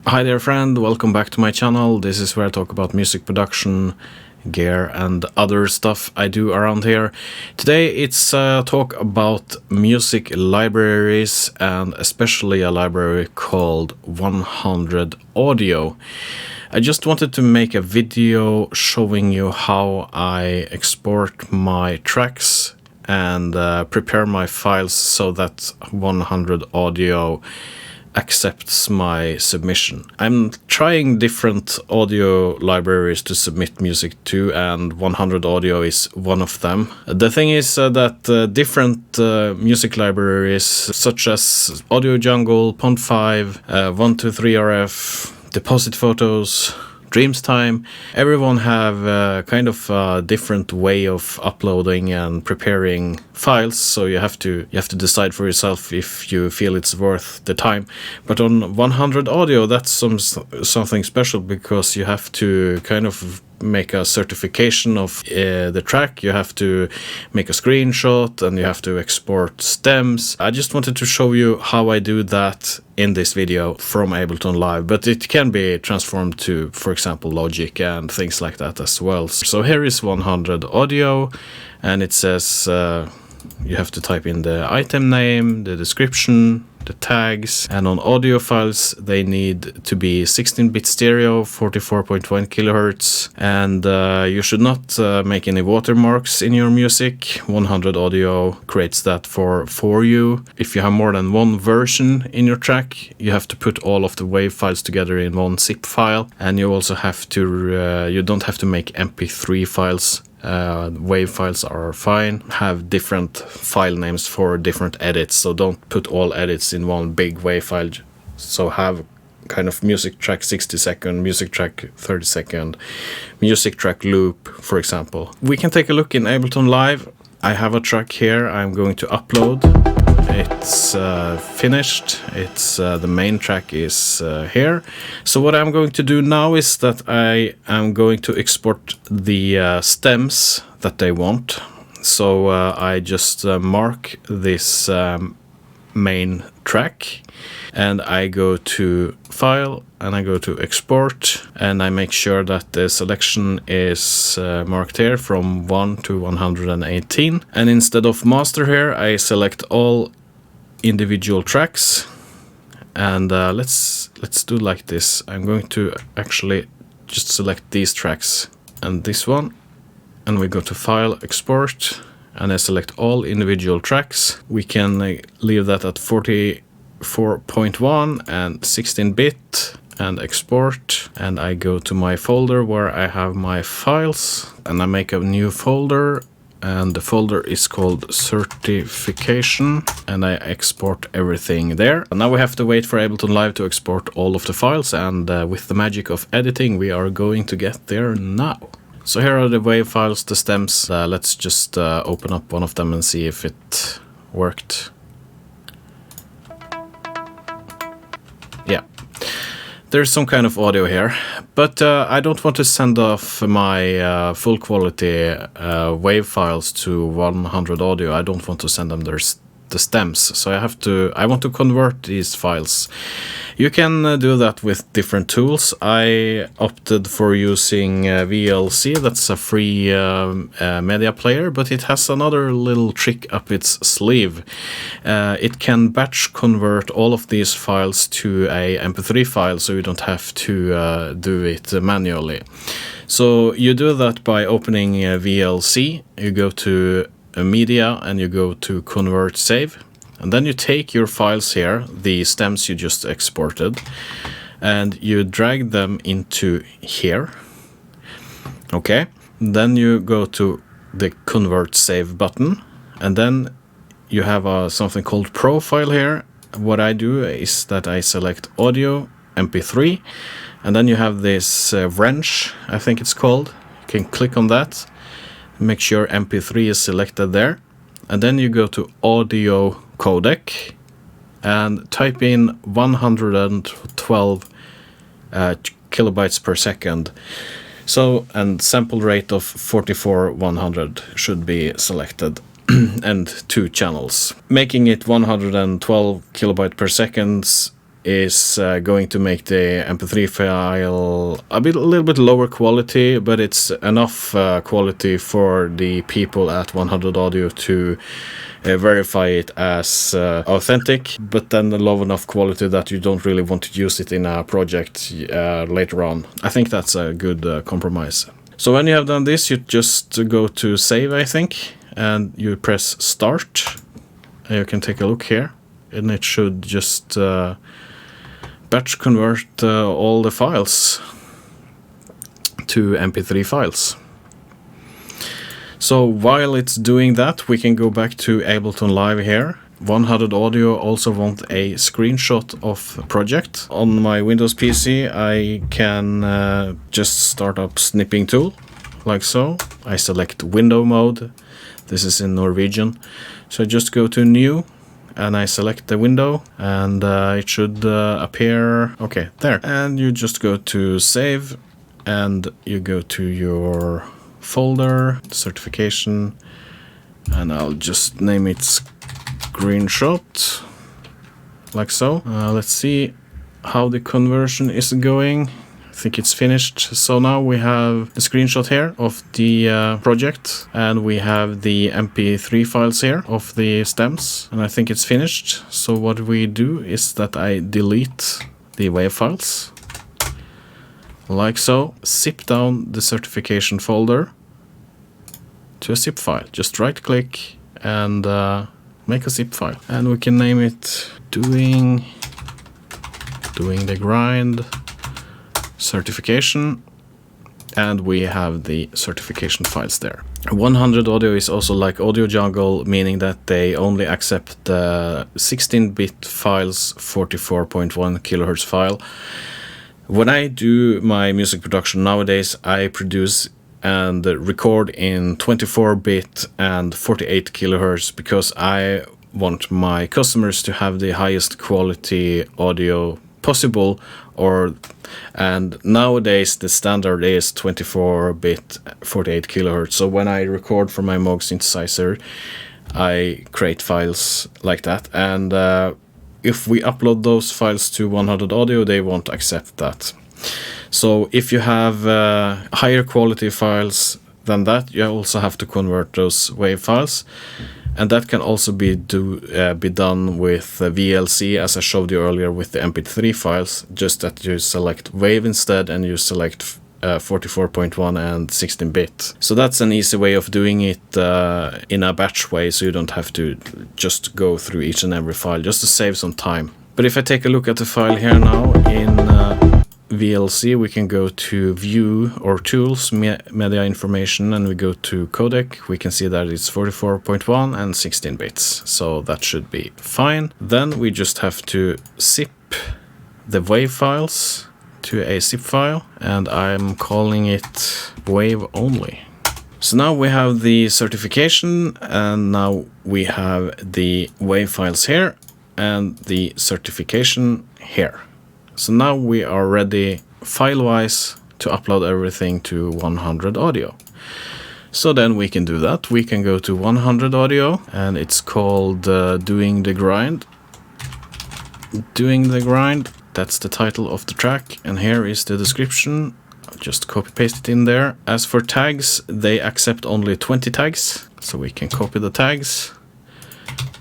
Hi there friend, welcome back to my channel. This is where I talk about music production, gear and other stuff I do around here. Today it's a talk about music libraries and especially a library called 100Audio. I just wanted to make a video showing you how I export my tracks and prepare my files so that 100Audio accepts my submission. I'm trying different audio libraries to submit music to, and 100Audio is one of them. The thing is that different music libraries such as Audio Jungle, Pond 5, 123RF, Deposit Photos, Dreams Time, everyone have kind of a different way of uploading and preparing files, so you have to decide for yourself if you feel it's worth the time. But on 100Audio, that's something special because you have to kind of make a certification of the track, you have to make a screenshot, and you have to export stems. I just wanted to show you how I do that in this video from Ableton Live, but it can be transformed to, for example, Logic and things like that as well. So here is 100Audio, and it says you have to type in the item name, the description, the tags, and on audio files they need to be 16-bit stereo, 44.1 kilohertz, and you should not make any watermarks in your music. 100Audio creates that for you. If you have more than one version in your track, you have to put all of the WAV files together in one zip file, and you also have to you don't have to make MP3 files. WAV files are fine. Have different file names for different edits, so don't put all edits in one big WAV file. So have kind of music track 60 second, music track 30 second, music track loop, for example. We can take a look in Ableton Live. I have a track here I'm going to upload. It's finished. It's the main track is here. So what I'm going to do now is that I am going to export the stems that they want. So I just mark this main track, and I go to File, and I go to Export, and I make sure that the selection is marked here from 1 to 118. And instead of master here, I select all individual tracks, and let's do like this. I'm going to actually just select these tracks and this one, and we go to File, Export, and I select all individual tracks. We can leave that at 44.1 and 16-bit and export, and I go to my folder where I have my files, and I make a new folder, and the folder is called certification, and I export everything there. And now we have to wait for Ableton Live to export all of the files, and with the magic of editing we are going to get there now. So here are the WAV files, the stems. Let's just open up one of them and see if it worked. Yeah, there's some kind of audio here, but I don't want to send off my full quality WAV files to 100Audio. I don't want to send them the stems, so I want to convert these files. You can do that with different tools. I opted for using VLC. That's a free media player, but it has another little trick up its sleeve. It can batch convert all of these files to a MP3 file, so you don't have to do it manually. So you do that by opening VLC. You go to Media, and you go to Convert Save. And then you take your files here, the stems you just exported, and you drag them into here. Okay, then you go to the Convert Save button, and then you have something called Profile here. What I do is that I select Audio, MP3, and then you have this wrench, I think it's called. You can click on that, make sure MP3 is selected there, and then you go to Audio Codec and type in 112 kilobytes per second. So, and sample rate of 44,100 should be selected. and 2 channels, making it 112 kilobyte per second is going to make the MP3 file a little bit lower quality, but it's enough quality for the people at 100Audio to verify it as authentic, but then low enough quality that you don't really want to use it in a project later on. I think that's a good compromise. So when you have done this, you just go to save, I think, and you press start. And you can take a look here, and it should just batch convert all the files to MP3 files. So while it's doing that, we can go back to Ableton Live here. 100Audio also want a screenshot of a project. On my Windows PC, I can just start up snipping tool, like so. I select window mode. This is in Norwegian. So I just go to new, and I select the window, and it should appear, okay, there. And you just go to save, and you go to your folder, certification, and I'll just name it screenshot, like so. Let's see how the conversion is going. I think it's finished. So now we have the screenshot here of the project, and we have the MP3 files here of the stems, and I think it's finished. So what we do is that I delete the WAV files, like so. Zip down the certification folder to a zip file. Just right click and make a zip file, and we can name it doing the grind certification, and we have the certification files there. 100Audio is also like Audio Jungle, meaning that they only accept the 16-bit files, 44.1 kilohertz file. When I do my music production nowadays, I produce and record in 24-bit and 48 kilohertz because I want my customers to have the highest quality audio possible, and nowadays the standard is 24-bit 48 kilohertz. So when I record from my Moog synthesizer, I create files like that, and if we upload those files to 100Audio, they won't accept that. So if you have higher quality files than that, you also have to convert those WAV files, and that can also be done with VLC, as I showed you earlier with the MP3 files, just that you select WAV instead and you select 44.1 and 16-bit. So that's an easy way of doing it in a batch way, so you don't have to just go through each and every file, just to save some time. But if I take a look at the file here now in VLC, we can go to View or Tools, Media Information, and we go to Codec. We can see that it's 44.1 and 16 bits, so that should be fine. Then we just have to zip the WAV files to a zip file, and I'm calling it WAV only. So now we have the certification, and now we have the WAV files here and the certification here. So now we are ready file-wise to upload everything to 100Audio. So then we can do that. We can go to 100Audio, and it's called Doing the Grind. Doing the Grind, that's the title of the track, and here is the description. I'll just copy paste it in there. As for tags, they accept only 20 tags, so we can copy the tags,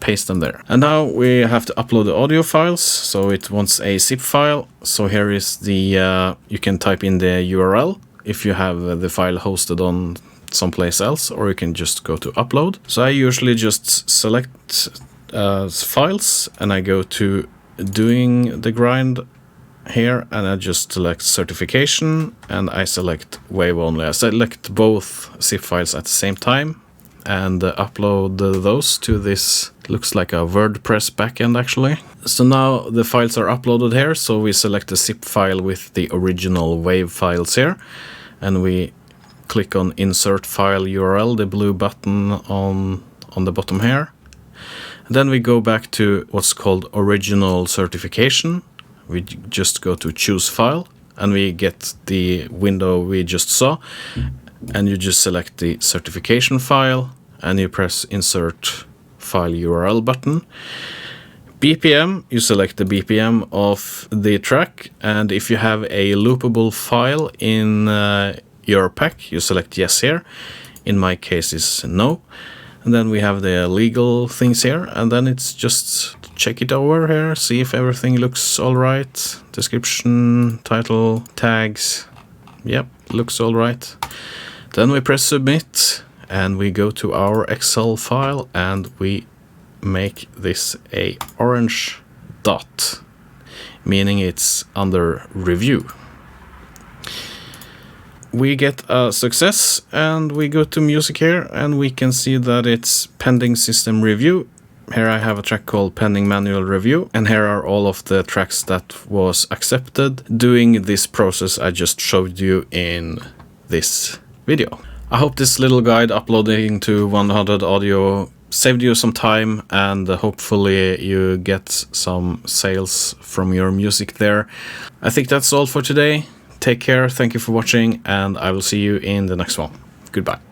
paste them there. And now we have to upload the audio files, so it wants a zip file. So here is the, you can type in the URL if you have the file hosted on someplace else, or you can just go to upload. So I usually just select files, and I go to Doing the Grind here, and I just select certification, and I select WAV only. I select both zip files at the same time and upload those to this, looks like a WordPress backend actually. So now the files are uploaded here, so we select the zip file with the original WAV files here, and we click on Insert File URL, the blue button on the bottom here. And then we go back to what's called Original Certification. We just go to Choose File, and we get the window we just saw, and you just select the certification file, and you press Insert File URL button. BPM, you select the BPM of the track, and if you have a loopable file in your pack, you select yes here. In my case is no. And then we have the legal things here, and then it's just check it over here, see if everything looks all right. Description, title, tags, yep, looks all right. Then we press submit, and we go to our Excel file, and we make this a orange dot, meaning it's under review. We get a success, and we go to music here, and we can see that it's pending system review. Here I have a track called pending manual review, and here are all of the tracks that was accepted doing this process I just showed you in this video. I hope this little guide uploading to 100Audio saved you some time, and hopefully you get some sales from your music there. I think that's all for today. Take care, thank you for watching, and I will see you in the next one. Goodbye.